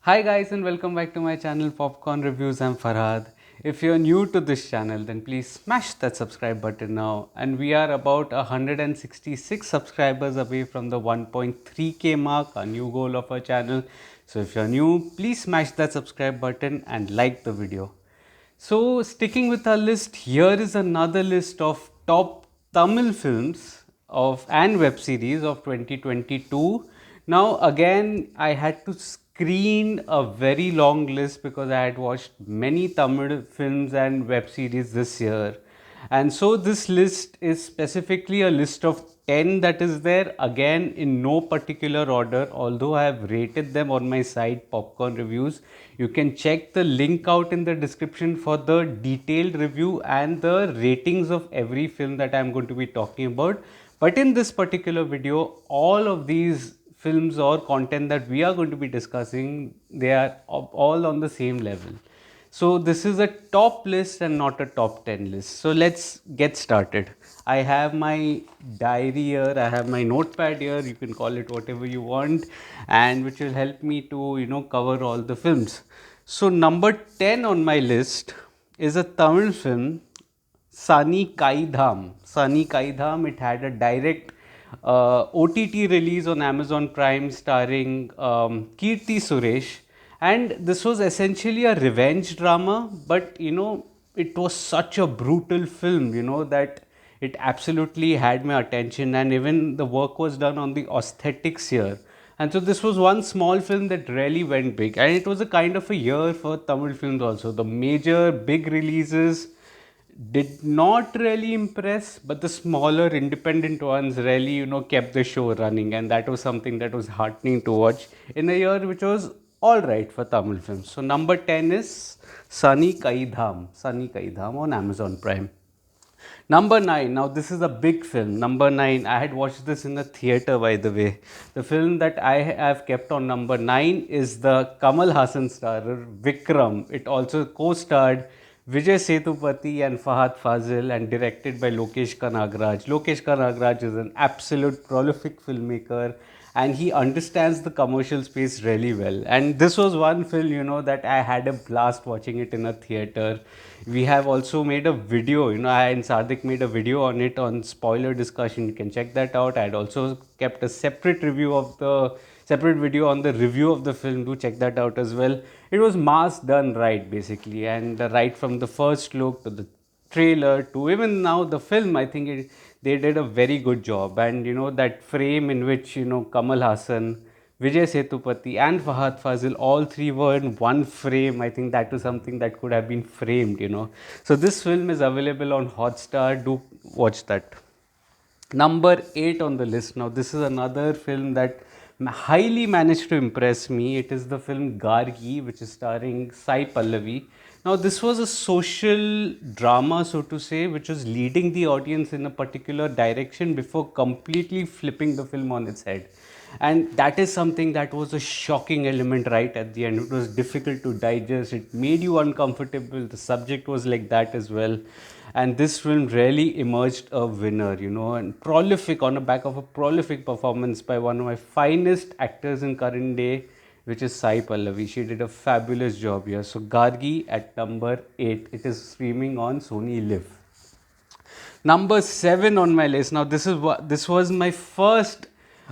Hi guys and welcome back to my channel Popcorn Reviews. I'm Farhad. If you're new to this channel then please smash that subscribe button now, and we are about 166 subscribers away from the 1.3k mark, a new goal of our channel. So if you're new, please smash that subscribe button and like the video. So, sticking with our list, here is another list of top Tamil films of and web series of 2022. Now, again, I had to screen a very long list because I had watched many Tamil films and web series this year. And so this list is specifically a list of 10 that is there, again in no particular order, although I have rated them on my site Popcorn Reviews. You can check the link out in the description for the detailed review and the ratings of every film that I am going to be talking about. But in this particular video, all of these films or content that we are going to be discussing, they are all on the same level. So this is a top list and not a top 10 list. So let's get started. I have my diary here, I have my notepad here, you can call it whatever you want, and which will help me to, cover all the films. So number 10 on my list is a Tamil film, Sani Kaidham. Sani Kaidham, it had a direct OTT release on Amazon Prime starring Kirti Suresh. And this was essentially a revenge drama, but it was such a brutal film, that it absolutely had my attention, and even the work was done on the aesthetics here. And so this was one small film that really went big, and it was a kind of a year for Tamil films also. The major big releases did not really impress, but the smaller independent ones really, kept the show running, and that was something that was heartening to watch in a year which was all right for Tamil films. So number 10 is Sunny Kaidham on Amazon Prime. Number 9, now this is a big film. Number 9, I had watched this in the theater, by the way. The film that I have kept on number 9 is the Kamal Hassan starrer Vikram. It also co starred Vijay Sethupathi and Fahad Fazil and directed by Lokesh Kanagraj. Lokesh Kanagraj is an absolute prolific filmmaker, and he understands the commercial space really well. And this was one film, that I had a blast watching it in a theater. We have also made a video, I and Sardik made a video on it on spoiler discussion. You can check that out. I had also kept a separate video on the review of the film. Do check that out as well. It was mass done right, basically, and right from the first look to the trailer to even now the film, I think they did a very good job. And that frame in which Kamal Hassan, Vijay Sethupathi and Fahad Fazil, all three were in one frame, I think that was something that could have been framed. So this film is available on Hotstar. Do watch that. Number 8 on the list. Now, this is another film that highly managed to impress me. It is the film Gargi, which is starring Sai Pallavi. Now, this was a social drama, so to say, which was leading the audience in a particular direction before completely flipping the film on its head. And that is something that was a shocking element right at the end. It was difficult to digest, it made you uncomfortable. The subject was like that as well. And this film really emerged a winner, and prolific, on the back of a prolific performance by one of my finest actors in current day, which is Sai Pallavi. She did a fabulous job here. So Gargi at number 8. It is streaming on Sony Live. Number 7 on my list. Now this was my first,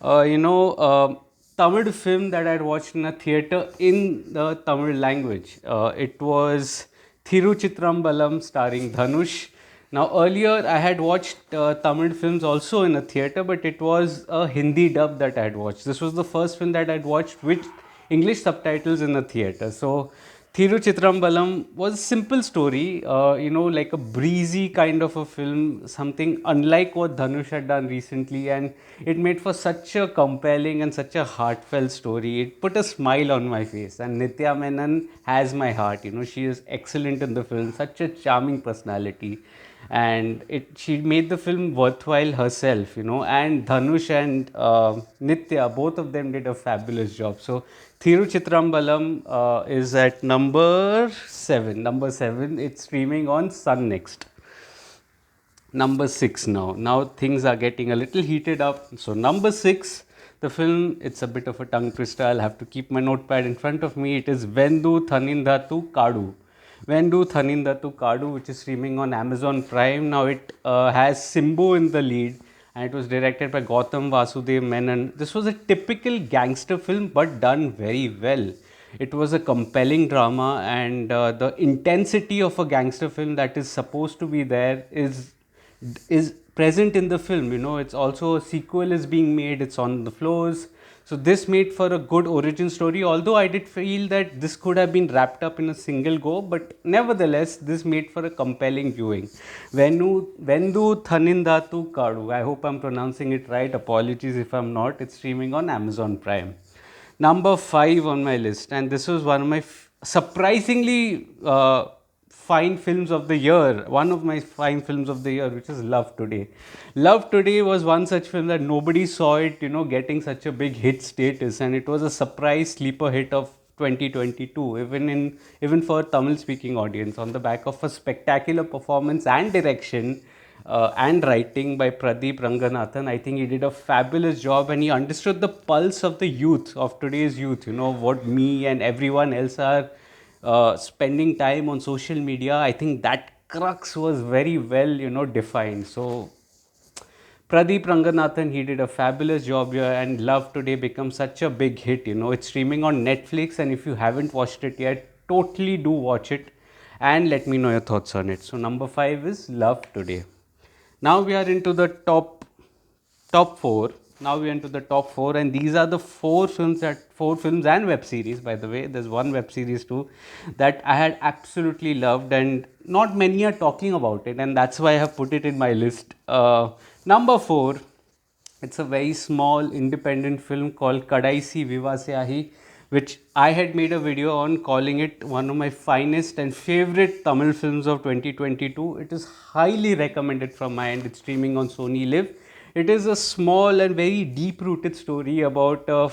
Tamil film that I had watched in a theater in the Tamil language. It was Thiruchitrambalam starring Dhanush. Now earlier I had watched Tamil films also in a theater, but it was a Hindi dub that I had watched. This was the first film that I had watched with English subtitles in a theater. So Thiruchitrambalam was a simple story, like a breezy kind of a film, something unlike what Dhanush had done recently, and it made for such a compelling and such a heartfelt story. It put a smile on my face, and Nitya Menon has my heart. She is excellent in the film, such a charming personality, and she made the film worthwhile herself. And Dhanush and Nitya, both of them did a fabulous job. So Thiruchitrambalam is at number 7. Number 7, it's streaming on Sun Next. Number 6 now. Now things are getting a little heated up. So number 6, The film, it's a bit of a tongue twister. I'll have to keep my notepad in front of me. It is Vendu Thanindatu Kadu. Vendu Thanindatu Kadu, which is streaming on Amazon Prime. Now it has Simbu in the lead, and it was directed by Gautam Vasudev Menon. This was a typical gangster film, but done very well. It was a compelling drama, and the intensity of a gangster film that is supposed to be there is present in the film. You know, it's also a sequel is being made. It's on the floors. So this made for a good origin story. Although I did feel that this could have been wrapped up in a single go, but nevertheless, this made for a compelling viewing. Vendu Thanindatu Kadu. I hope I'm pronouncing it right. Apologies if I'm not. It's streaming on Amazon Prime. Number five on my list, and this was one of my surprisingly fine films of the year. One of my fine films of the year, which is Love Today. Love Today was one such film that nobody saw it, you know, getting such a big hit status, and it was a surprise sleeper hit of 2022, even for Tamil speaking audience, on the back of a spectacular performance and direction and writing by Pradeep Ranganathan. I think he did a fabulous job, and he understood the pulse of the youth, of today's youth, you know, what me and everyone else are spending time on social media. I think that crux was very well, you know, defined. So Pradeep Ranganathan, he did a fabulous job here, and Love Today becomes such a big hit. You know, it's streaming on Netflix, and if you haven't watched it yet, totally do watch it and let me know your thoughts on it. So number five is Love Today. Now we are into the top four. Now we are into the top four, and these are the four films and web series. By the way, there's one web series too that I had absolutely loved, and not many are talking about it, and that's why I have put it in my list. Number four, it's a very small independent film called Kadaisi Vivasyahi, which I had made a video on, calling it one of my finest and favorite Tamil films of 2022. It is highly recommended from my end. It's streaming on Sony Live. It is a small and very deep rooted story about a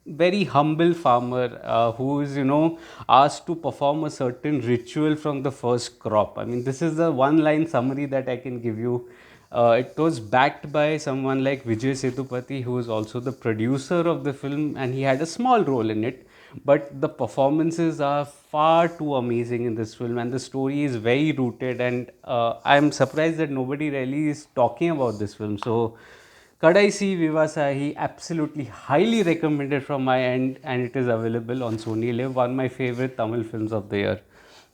very humble farmer who is, you know, asked to perform a certain ritual from the first crop. I mean, this is the one line summary that I can give you. It was backed by someone like Vijay Sethupathi, who is also the producer of the film, and he had a small role in it. But the performances are far too amazing in this film, and the story is very rooted. And I'm surprised that nobody really is talking about this film. So, Kadaisi Vivasahi, absolutely highly recommended from my end, and it is available on Sony Live, one of my favorite Tamil films of the year.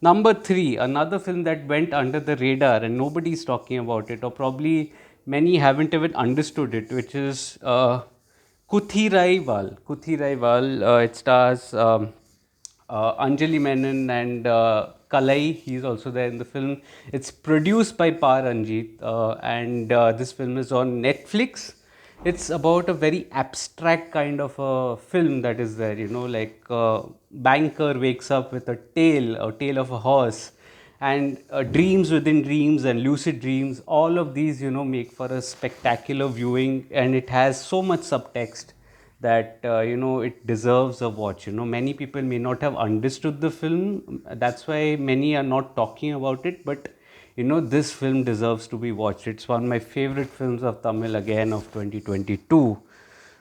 Number three, another film that went under the radar and nobody's talking about it, or probably many haven't even understood it, which is Kuthirai Wal. Kuthirai Wal, it stars Anjali Menon and Kalai. He's also there in the film. It's produced by Par Ranjit, and this film is on Netflix. It's about a very abstract kind of a film that is there, you know, like banker wakes up with a tale of a horse, and dreams within dreams and lucid dreams. All of these, you know, make for a spectacular viewing, and it has so much subtext that it deserves a watch. You know, many people may not have understood the film. That's why many are not talking about it. But you know, this film deserves to be watched. It's one of my favorite films of Tamil, again, of 2022.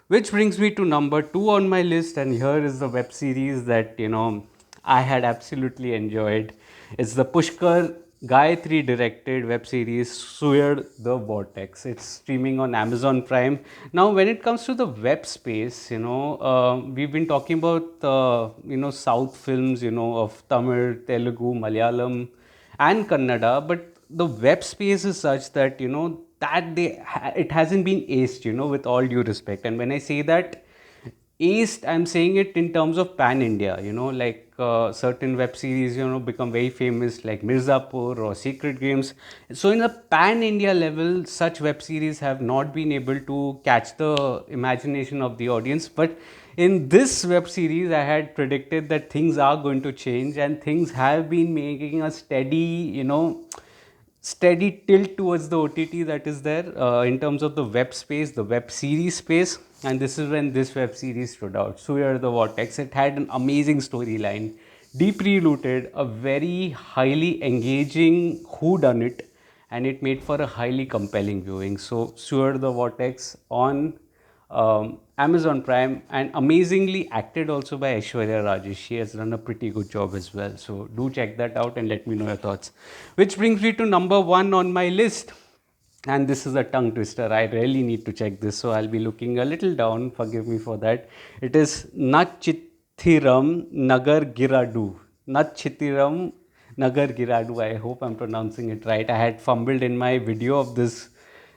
Which brings me to number two on my list, and here is the web series that, you know, I had absolutely enjoyed. It's the Pushkar Gayatri directed web series Suir the Vortex. It's streaming on Amazon Prime. Now, when it comes to the web space, you know, we've been talking about, South films, you know, of Tamil, Telugu, Malayalam, and Kannada, but the web space is such that, you know, that it hasn't been aced, you know, with all due respect. And when I say that aced, I'm saying it in terms of pan India, you know, like certain web series, you know, become very famous, like Mirzapur or Secret Games. So in a pan India level, such web series have not been able to catch the imagination of the audience. But in this web series, I had predicted that things are going to change, and things have been making a steady tilt towards the OTT that is there in terms of the web space, the web series space. And this is when this web series stood out. Suir the Vortex. It had an amazing storyline, deeply rooted, a very highly engaging whodunit, and it made for a highly compelling viewing. So, Suir the Vortex on Amazon Prime, and amazingly acted also by Aishwarya Rajesh. She has done a pretty good job as well. So do check that out and let me know your thoughts. Which brings me to number one on my list. And this is a tongue twister. I really need to check this, so I'll be looking a little down. Forgive me for that. It is Nachithiram Nagar Giradu. Nachithiram Nagar Giradu. I hope I'm pronouncing it right. I had fumbled in my video of this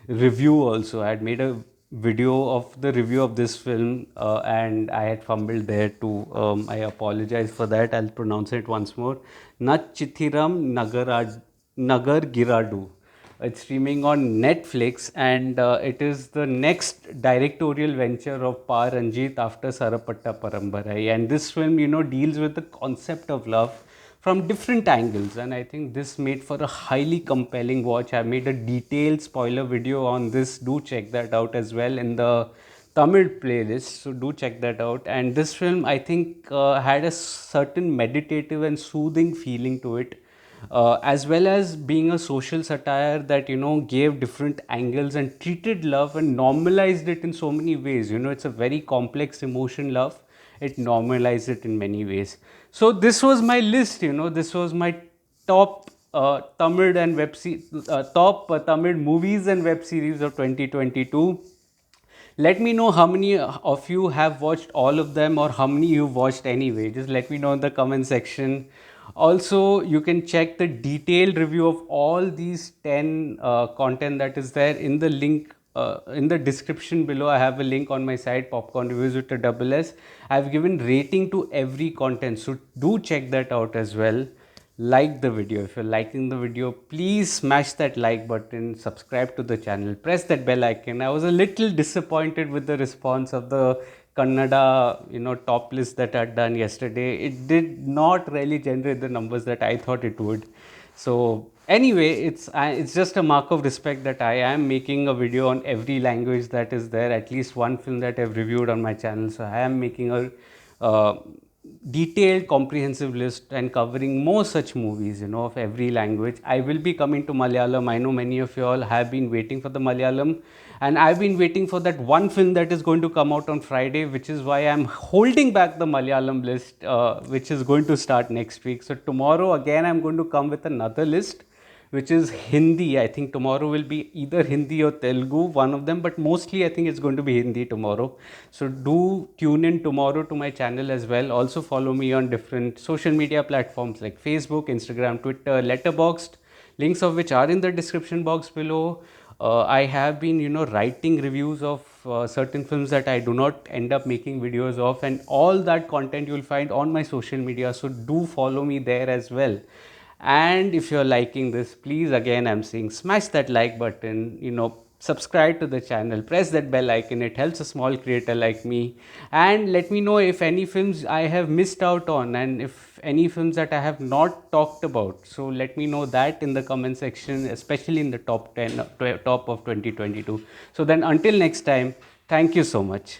review also. I had made a video of the review of this film and I had fumbled there too. I apologize for that. I'll pronounce it once more. Nachithiram Nagar Giradu. It's streaming on Netflix, and it is the next directorial venture of Pa Ranjit after Sarapatta Parambarai. And this film, deals with the concept of love from different angles, and I think this made for a highly compelling watch. I made a detailed spoiler video on this. Do check that out as well in the Tamil playlist, so do check that out. And this film, I think, had a certain meditative and soothing feeling to it, as well as being a social satire that gave different angles and treated love and normalized it in so many ways. It's a very complex emotion, love. It normalized it in many ways. So this was my list. This was my top Tamil and top Tamil movies and web series of 2022. Let me know how many of you have watched all of them, or how many you've watched anyway. Just let me know in the comment section. Also, you can check the detailed review of all these 10 content that is there in the link in the description below. I have a link on my site, Popcorn Reviews with a double S. I've given rating to every content, so do check that out as well. Like the video. If you're liking the video, please smash that like button, subscribe to the channel, press that bell icon. I was a little disappointed with the response of the Kannada top list that I had done yesterday. It did not really generate the numbers that I thought it would. So anyway, it's just a mark of respect that I am making a video on every language that is there, at least one film that I've reviewed on my channel. So I am making a detailed comprehensive list and covering more such movies of every language. I will be coming to Malayalam. I know many of you all have been waiting for the Malayalam, and I've been waiting for that one film that is going to come out on Friday, which is why I'm holding back the Malayalam list, which is going to start next week. So tomorrow again I'm going to come with another list, which is Hindi. I think tomorrow will be either Hindi or Telugu, one of them, but mostly I think it's going to be Hindi tomorrow. So do tune in tomorrow to my channel as well. Also follow me on different social media platforms like Facebook, Instagram, Twitter, Letterboxd, links of which are in the description box below. I have been, writing reviews of certain films that I do not end up making videos of, and all that content you will find on my social media. So do follow me there as well. And if you're liking this, please, again I'm saying, smash that like button, subscribe to the channel, press that bell icon. It helps a small creator like me. And let me know if any films I have missed out on, and if any films that I have not talked about. So let me know that in the comment section, especially in the top 10 top of 2022. So then until next time, thank you so much.